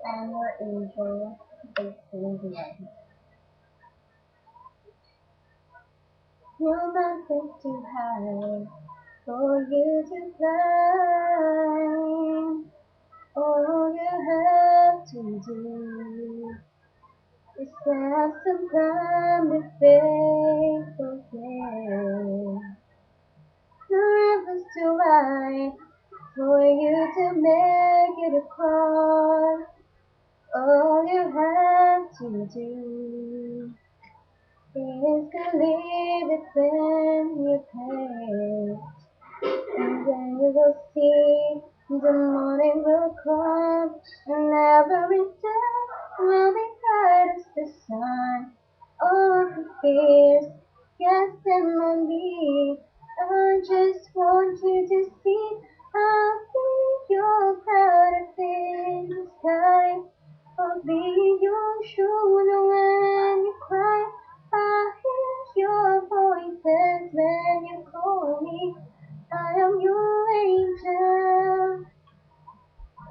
And your angel is in the You're nothing too high for you to climb. All you have to do is have some time to faith again. The river's too wide for you to make it across. All you have to do is to leave it when you pay. And then you will see the morning will come, and every day will be bright as the sun. All of the fears, yes, and on me. I just want you to see I'll be your cloud in the sky. I'll be your shoulder when you cry. I hear your voices when you call me. I am your angel,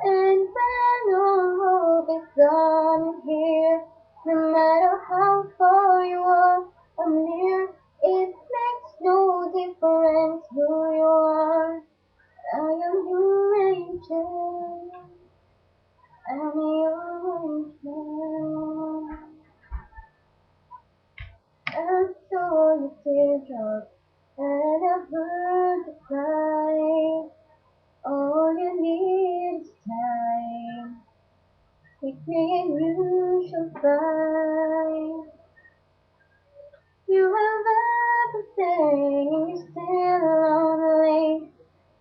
and when all hope is gone here, no matter how far you are or near, it makes no difference who you are. I am your angel, I'm your angel. I saw your teardrop, and I heard the cry. All you need is time. Take me and you shall find. You have everything and you're still lonely.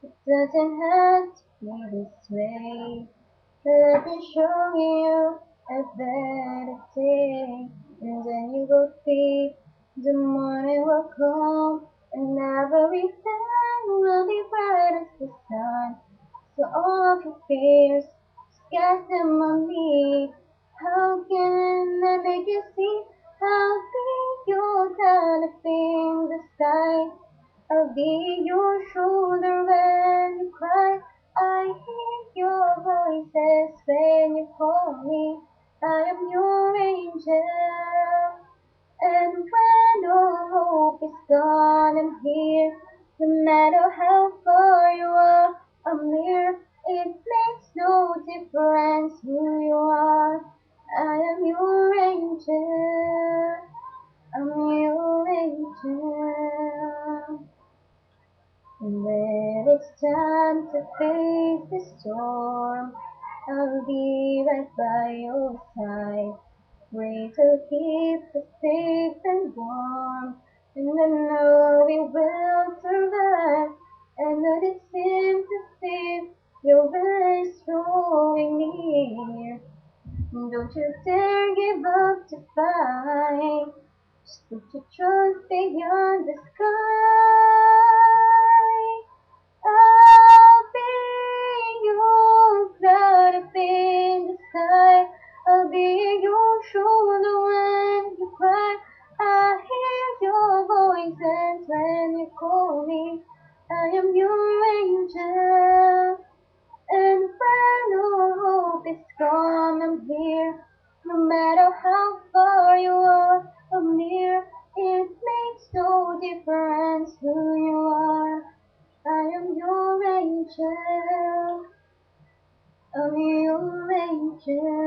It doesn't have to be this way. Let me show you a better day. And then you will see the morning will come. And everything will be bright as the sun. So all of your fears, cast them on me. How can I make you see? I'll be your kind of in the sky. I'll be your shoulder when you cry. I hear your voices when you call me. I am your angel. And when all hope is gone, I'm here. No matter how far you are, I'm near. It makes no difference who you are. I am your angel. I'm your angel. And when it's time to face the storm, I'll be right by your side. Way to keep us safe and warm, and I know we will survive. And that it seems as if you're very strong near. Don't you dare give up to fight. Just put your trust beyond the sky. I'll be your cloud up in the sky. I'll be your shoulder when you cry. I hear your voices when you call me. I am your angel. And when all hope is gone, I'm here. No matter how far you are from near, it makes no difference who you are. I am your angel. I'm your angel.